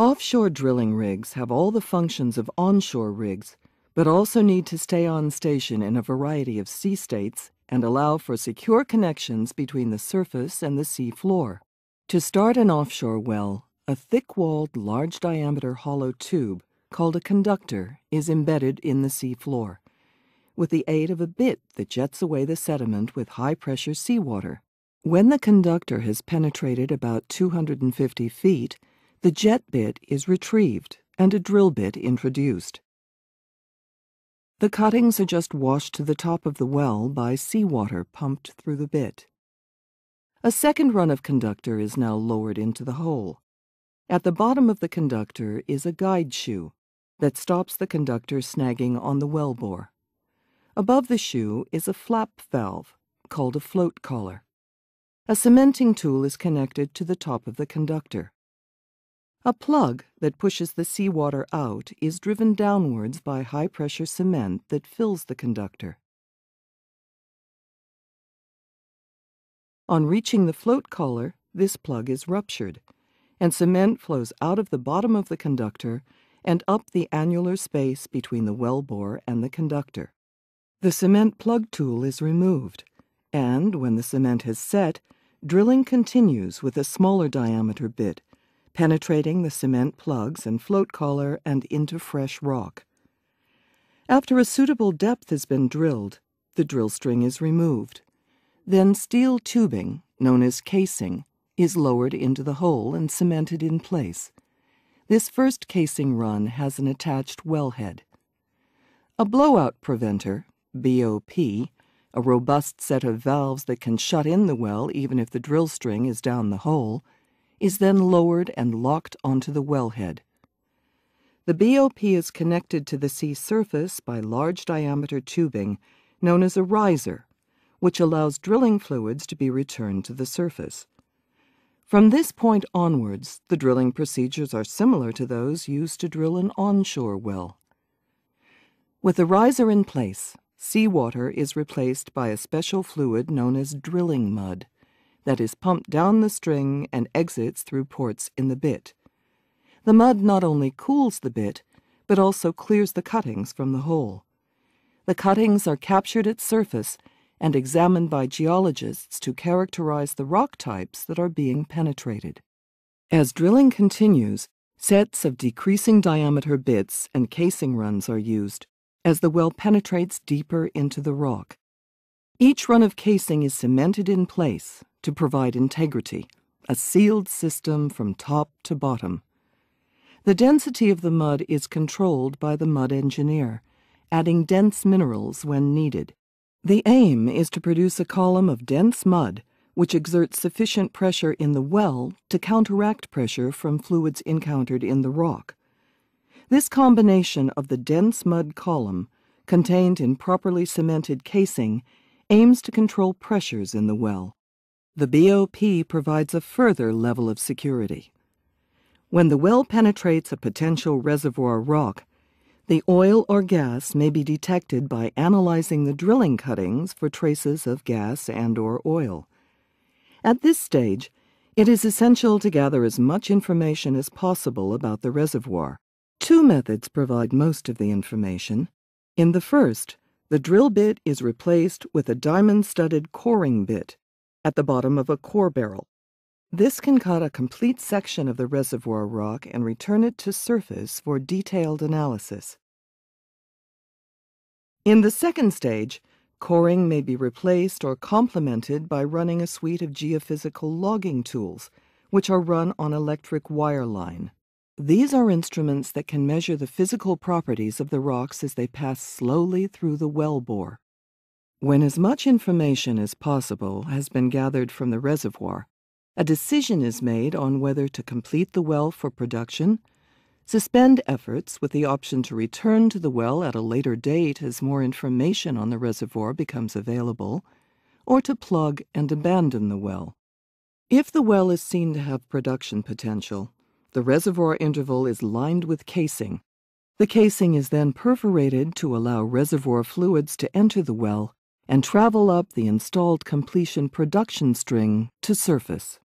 Offshore drilling rigs have all the functions of onshore rigs, but also need to stay on station in a variety of sea states and allow for secure connections between the surface and the sea floor. To start an offshore well, a thick-walled, large-diameter hollow tube called a conductor is embedded in the sea floor, with the aid of a bit that jets away the sediment with high-pressure seawater. When the conductor has penetrated about 250 feet, the jet bit is retrieved and a drill bit introduced. The cuttings are just washed to the top of the well by seawater pumped through the bit. A second run of conductor is now lowered into the hole. At the bottom of the conductor is a guide shoe that stops the conductor snagging on the well bore. Above the shoe is a flap valve called a float collar. A cementing tool is connected to the top of the conductor. A plug that pushes the seawater out is driven downwards by high-pressure cement that fills the conductor. On reaching the float collar, this plug is ruptured, and cement flows out of the bottom of the conductor and up the annular space between the well bore and the conductor. The cement plug tool is removed, and when the cement has set, drilling continues with a smaller diameter bit, penetrating the cement plugs and float collar and into fresh rock. After a suitable depth has been drilled, the drill string is removed. Then steel tubing, known as casing, is lowered into the hole and cemented in place. This first casing run has an attached wellhead. A blowout preventer, BOP, a robust set of valves that can shut in the well even if the drill string is down the hole, is then lowered and locked onto the wellhead. The BOP is connected to the sea surface by large diameter tubing known as a riser, which allows drilling fluids to be returned to the surface. From this point onwards, the drilling procedures are similar to those used to drill an onshore well. With the riser in place, seawater is replaced by a special fluid known as drilling mud that is pumped down the string and exits through ports in the bit. The mud not only cools the bit, but also clears the cuttings from the hole. The cuttings are captured at surface and examined by geologists to characterize the rock types that are being penetrated. As drilling continues, sets of decreasing diameter bits and casing runs are used as the well penetrates deeper into the rock. Each run of casing is cemented in place to provide integrity, a sealed system from top to bottom. The density of the mud is controlled by the mud engineer, adding dense minerals when needed. The aim is to produce a column of dense mud which exerts sufficient pressure in the well to counteract pressure from fluids encountered in the rock. This combination of the dense mud column, contained in properly cemented casing, aims to control pressures in the well. The BOP provides a further level of security. When the well penetrates a potential reservoir rock, the oil or gas may be detected by analyzing the drilling cuttings for traces of gas and/or oil. At this stage, it is essential to gather as much information as possible about the reservoir. Two methods provide most of the information. In the first, the drill bit is replaced with a diamond-studded coring bit at the bottom of a core barrel. This can cut a complete section of the reservoir rock and return it to surface for detailed analysis. In the second stage, coring may be replaced or complemented by running a suite of geophysical logging tools, which are run on electric wire line. These are instruments that can measure the physical properties of the rocks as they pass slowly through the well bore. When as much information as possible has been gathered from the reservoir, a decision is made on whether to complete the well for production, suspend efforts with the option to return to the well at a later date as more information on the reservoir becomes available, or to plug and abandon the well. If the well is seen to have production potential, the reservoir interval is lined with casing. The casing is then perforated to allow reservoir fluids to enter the well and travel up the installed completion production string to surface.